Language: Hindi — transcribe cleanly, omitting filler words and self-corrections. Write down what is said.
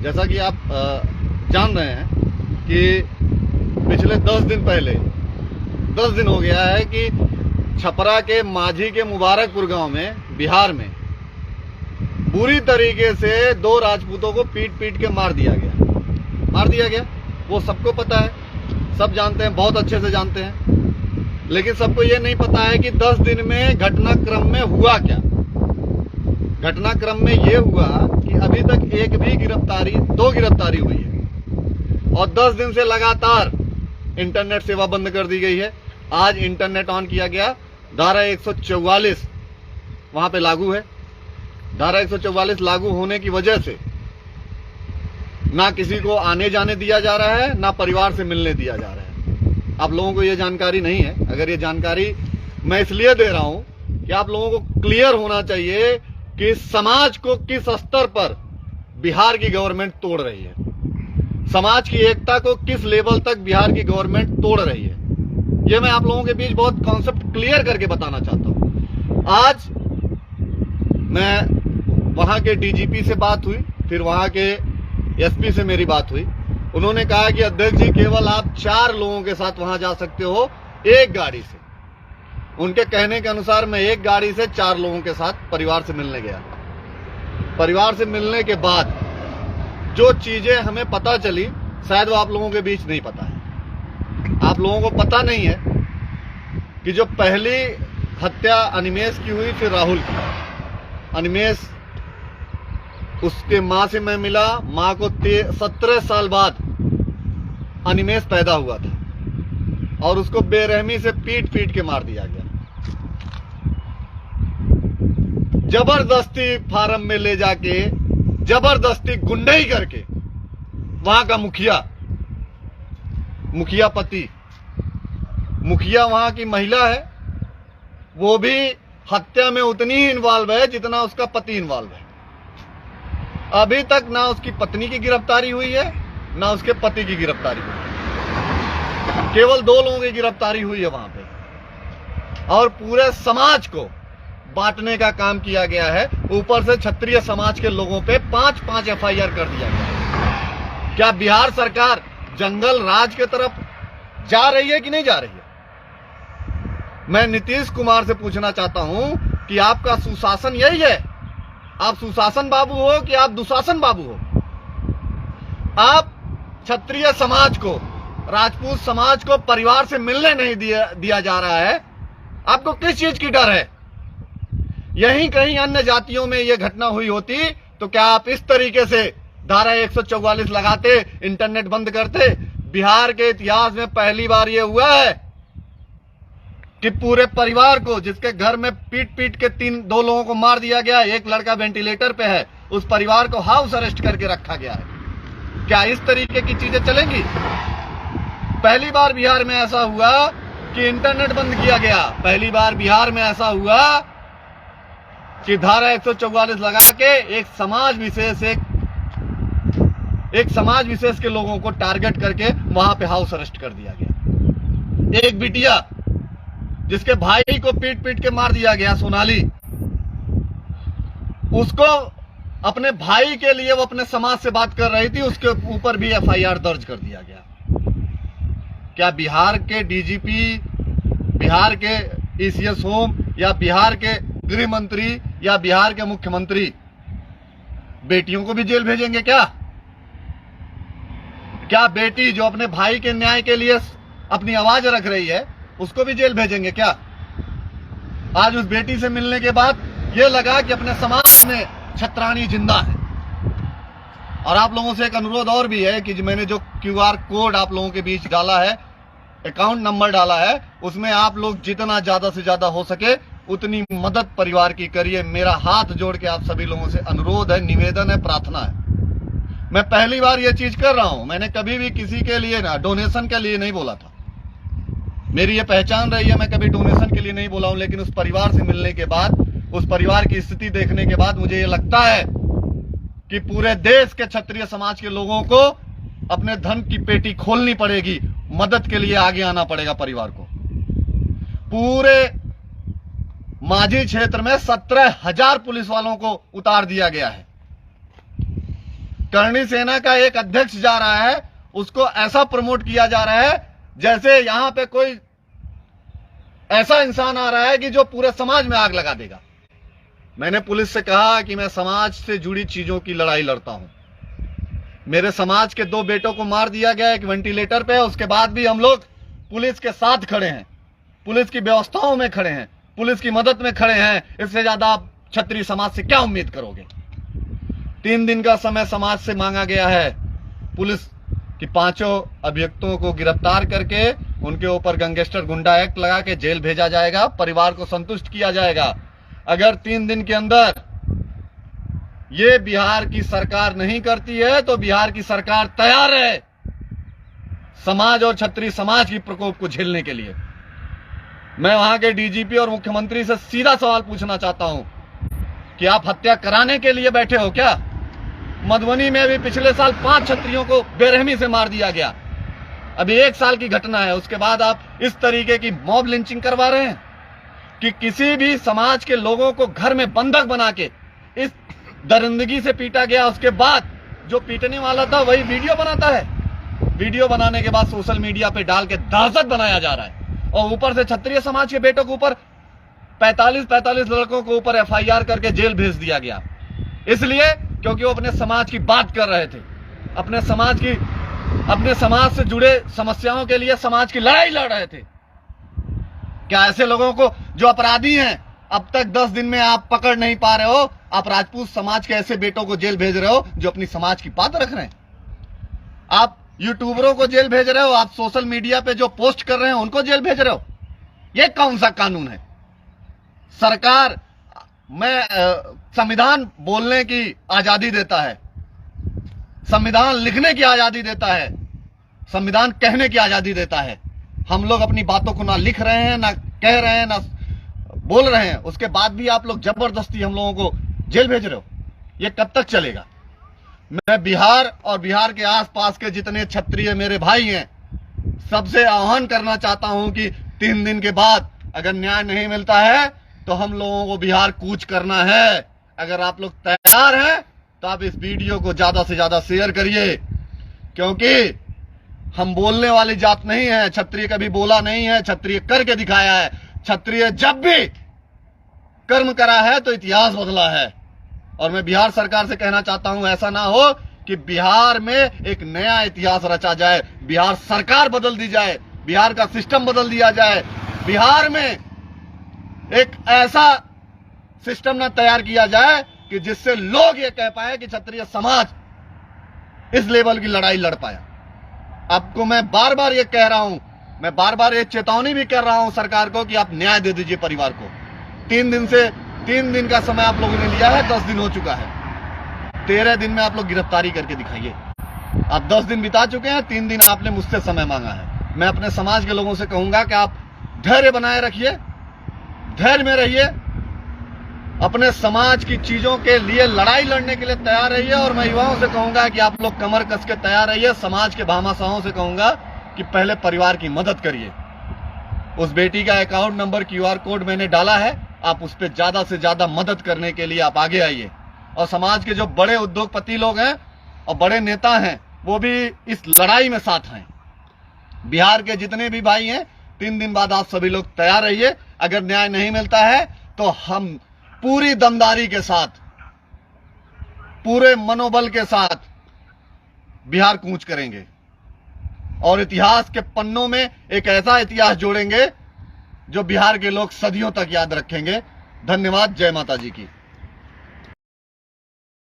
जैसा कि आप जान रहे हैं कि पिछले 10 दिन पहले 10 दिन हो गया है कि छपरा के माझी के मुबारकपुर गांव में बिहार में बुरी तरीके से 2 राजपूतों को पीट पीट के मार दिया गया। वो सबको पता है, सब जानते हैं, बहुत अच्छे से जानते हैं, लेकिन सबको ये नहीं पता है कि 10 दिन में घटनाक्रम में हुआ क्या। घटनाक्रम में ये हुआ कि अभी तक एक भी दो गिरफ्तारी हुई है और 10 दिन से लगातार इंटरनेट सेवा बंद कर दी गई है। आज इंटरनेट ऑन किया गया, धारा 144 वहां पे लागू है। धारा 144 लागू होने की वजह से ना किसी को आने जाने दिया जा रहा है, ना परिवार से मिलने दिया जा रहा है। आप लोगों को यह जानकारी नहीं है। अगर ये जानकारी मैं इसलिए दे रहा हूं कि आप लोगों को क्लियर होना चाहिए कि समाज को किस स्तर पर बिहार की गवर्नमेंट तोड़ रही है, समाज की एकता को किस लेवल तक बिहार की गवर्नमेंट तोड़ रही है। ये मैं आप लोगों के बीच बहुत कॉन्सेप्ट क्लियर करके बताना चाहता हूं। आज मैं वहां के डीजीपी से बात हुई, फिर वहां के एसपी से मेरी बात हुई। उन्होंने कहा कि अध्यक्ष जी केवल आप 4 लोगों के साथ वहां जा सकते हो, एक गाड़ी से। उनके कहने के अनुसार मैं एक गाड़ी से 4 लोगों के साथ परिवार से मिलने गया। परिवार से मिलने के बाद जो चीजें हमें पता चली, शायद वो आप लोगों के बीच नहीं पता है। आप लोगों को पता नहीं है कि जो पहली हत्या अनिमेष की हुई, फिर राहुल की। अनिमेष, उसके मां से मैं मिला, मां को 17 साल बाद अनिमेष पैदा हुआ था और उसको बेरहमी से पीट पीट के मार दिया गया। जबरदस्ती फार्म में ले जाके, जबरदस्ती गुंडई करके वहां का मुखिया पति, मुखिया वहां की महिला है, वो भी हत्या में उतनी ही इन्वॉल्व है जितना उसका पति इन्वॉल्व है। अभी तक ना उसकी पत्नी की गिरफ्तारी हुई है, ना उसके पति की गिरफ्तारी हुई है। केवल 2 लोगों की गिरफ्तारी हुई है वहां पे और पूरे समाज को बांटने का काम किया गया है। ऊपर से क्षत्रिय समाज के लोगों पे 5-5 एफआईआर कर दिया गया है। क्या बिहार सरकार जंगल राज के तरफ जा रही है कि नहीं जा रही है? मैं नीतीश कुमार से पूछना चाहता हूं कि आपका सुशासन यही है? आप सुशासन बाबू हो कि आप दुशासन बाबू हो? आप क्षत्रिय समाज को, राजपूत समाज को परिवार से मिलने नहीं दिया जा रहा है। आपको किस चीज की डर है? यहीं कहीं अन्य जातियों में यह घटना हुई होती तो क्या आप इस तरीके से धारा 144 लगाते, इंटरनेट बंद करते? बिहार के इतिहास में पहली बार यह हुआ है कि पूरे परिवार को, जिसके घर में पीट पीट के 2 लोगों को मार दिया गया, एक लड़का वेंटिलेटर पे है, उस परिवार को हाउस अरेस्ट करके रखा गया है। क्या इस तरीके की चीजें चलेंगी? पहली बार बिहार में ऐसा हुआ कि इंटरनेट बंद किया गया। पहली बार बिहार में ऐसा हुआ कि धारा 144 लगा के एक समाज विशेष के लोगों को टारगेट करके वहां पे हाउस अरेस्ट कर दिया गया। एक बिटिया जिसके भाई को पीट पीट के मार दिया गया, सोनाली, उसको अपने भाई के लिए वो अपने समाज से बात कर रही थी, उसके ऊपर भी एफआईआर दर्ज कर दिया गया। क्या बिहार के डीजीपी, बिहार के ईसीएस होम या बिहार के गृह मंत्री या बिहार के मुख्यमंत्री बेटियों को भी जेल भेजेंगे क्या? क्या बेटी जो अपने भाई के न्याय के लिए अपनी आवाज रख रही है, उसको भी जेल भेजेंगे क्या? आज उस बेटी से मिलने के बाद यह लगा कि अपने समाज में छत्राणी जिंदा है। और आप लोगों से एक अनुरोध और भी है कि मैंने जो क्यूआर कोड आप लोगों के बीच डाला है, अकाउंट नंबर डाला है, उसमें आप लोग जितना ज्यादा से ज्यादा हो सके उतनी मदद परिवार की करिए। मेरा हाथ जोड़ के आप सभी लोगों से अनुरोध है, निवेदन है, प्रार्थना है। मैं पहली बार यह चीज कर रहा हूं। मैंने कभी भी किसी के लिए ना डोनेशन के लिए नहीं बोला था। मेरी ये पहचान रही है, मैं कभी डोनेशन के लिए नहीं बोला हूं, लेकिन उस परिवार से मिलने के बाद, उस परिवार की स्थिति देखने के बाद मुझे ये लगता है कि पूरे देश के क्षत्रिय समाज के लोगों को अपने धन की पेटी खोलनी पड़ेगी, मदद के लिए आगे आना पड़ेगा परिवार को। पूरे माझी क्षेत्र में 17,000 पुलिस वालों को उतार दिया गया है। करणी सेना का एक अध्यक्ष जा रहा है, उसको ऐसा प्रमोट किया जा रहा है जैसे यहां पे कोई ऐसा इंसान आ रहा है कि जो पूरे समाज में आग लगा देगा। मैंने पुलिस से कहा कि मैं समाज से जुड़ी चीजों की लड़ाई लड़ता हूं। मेरे समाज के 2 बेटों को मार दिया गया एक वेंटिलेटर पे, उसके बाद भी हम लोग पुलिस के साथ खड़े हैं, पुलिस की व्यवस्थाओं में खड़े हैं, पुलिस की मदद में खड़े हैं। इससे ज्यादा आप क्षत्रिय समाज से क्या उम्मीद करोगे? 3 दिन का समय समाज से मांगा गया है। पुलिस कि 5 अभियुक्तों को गिरफ्तार करके उनके ऊपर गैंगस्टर गुंडा एक्ट लगा के जेल भेजा जाएगा, परिवार को संतुष्ट किया जाएगा। अगर 3 दिन के अंदर ये बिहार की सरकार नहीं करती है तो बिहार की सरकार तैयार है समाज और क्षत्रिय समाज की प्रकोप को झेलने के लिए। मैं वहां के डीजीपी और मुख्यमंत्री से सीधा सवाल पूछना चाहता हूं कि आप हत्या कराने के लिए बैठे हो क्या? मधुबनी में भी पिछले साल 5 क्षत्रियों को बेरहमी से मार दिया गया। अभी 1 साल की घटना है, उसके बाद आप इस तरीके की मॉब लिंचिंग करवा रहे हैं कि किसी भी समाज के लोगों को घर में बंधक बना के इस दरिंदगी से पीटा गया। उसके बाद जो पीटने वाला था वही वीडियो बनाता है, वीडियो बनाने के बाद सोशल मीडिया पे डाल के दहशत बनाया जा रहा है। और ऊपर से क्षत्रिय समाज के बेटों के ऊपर 45 लड़कों को ऊपर FIR करके जेल भेज दिया गया, इसलिए क्योंकि वो अपने समाज की बात कर रहे थे, अपने समाज से जुड़े समस्याओं के लिए समाज की लड़ाई लड़ रहे थे। क्या ऐसे लोगों को जो अपराधी हैं अब तक 10 दिन में आप पकड़ नहीं पा रहे हो? आप राजपूत समाज के ऐसे बेटों को जेल भेज रहे हो जो अपनी समाज की बात रख रहे हैं। आप यूट्यूबरों को जेल भेज रहे हो, आप सोशल मीडिया पे जो पोस्ट कर रहे हैं उनको जेल भेज रहे हो। ये कौन सा कानून है? सरकार में संविधान बोलने की आजादी देता है, संविधान लिखने की आजादी देता है, संविधान कहने की आजादी देता है। हम लोग अपनी बातों को ना लिख रहे हैं, ना कह रहे हैं, ना बोल रहे हैं, उसके बाद भी आप लोग जबरदस्ती हम लोगों को जेल भेज रहे हो। ये कब तक चलेगा? मैं बिहार और बिहार के आसपास के जितने क्षत्रिय मेरे भाई हैं सबसे आह्वान करना चाहता हूं कि 3 दिन के बाद अगर न्याय नहीं मिलता है तो हम लोगों को बिहार कूच करना है। अगर आप लोग तैयार हैं तो आप इस वीडियो को ज्यादा से ज्यादा शेयर करिए, क्योंकि हम बोलने वाली जात नहीं है। क्षत्रिय कभी बोला नहीं है, क्षत्रिय करके दिखाया है। क्षत्रिय जब भी कर्म करा है तो इतिहास बदला है। और मैं बिहार सरकार से कहना चाहता हूं, ऐसा ना हो कि बिहार में एक नया इतिहास रचा जाए, बिहार सरकार बदल दी जाए, बिहार का सिस्टम बदल दिया जाए, बिहार में एक ऐसा सिस्टम ना तैयार किया जाए कि जिससे लोग ये कह पाए कि क्षत्रिय समाज इस लेवल की लड़ाई लड़ पाया। आपको मैं बार बार ये कह रहा हूं, मैं बार बार ये चेतावनी भी कर रहा हूं सरकार को कि आप न्याय दे दीजिए परिवार को। 3 दिन का समय आप लोगों ने लिया है, 10 दिन हो चुका है। 13 दिन में आप लोग गिरफ्तारी करके दिखाइए। आप 10 दिन बिता चुके हैं, 3 दिन आपने मुझसे समय मांगा है। मैं अपने समाज के लोगों से कहूंगा कि आप धैर्य बनाए रखिए, धैर्य में रहिए, अपने समाज की चीजों के लिए लड़ाई लड़ने के लिए तैयार रहिए। और मैं युवाओं से कहूंगा कि आप लोग कमर कस के तैयार रहिए। समाज के भामाशाहों से कहूंगा कि पहले परिवार की मदद करिए। उस बेटी का अकाउंट नंबर QR कोड मैंने डाला है, आप उस पर ज्यादा से ज्यादा मदद करने के लिए आप आगे आइए। और समाज के जो बड़े उद्योगपति लोग हैं और बड़े नेता हैं वो भी इस लड़ाई में साथ हैं। बिहार के जितने भी भाई हैं, 3 दिन बाद आप सभी लोग तैयार रहिए। अगर न्याय नहीं मिलता है तो हम पूरी दमदारी के साथ, पूरे मनोबल के साथ बिहार कूच करेंगे और इतिहास के पन्नों में एक ऐसा इतिहास जोड़ेंगे जो बिहार के लोग सदियों तक याद रखेंगे। धन्यवाद। जय माता जी की।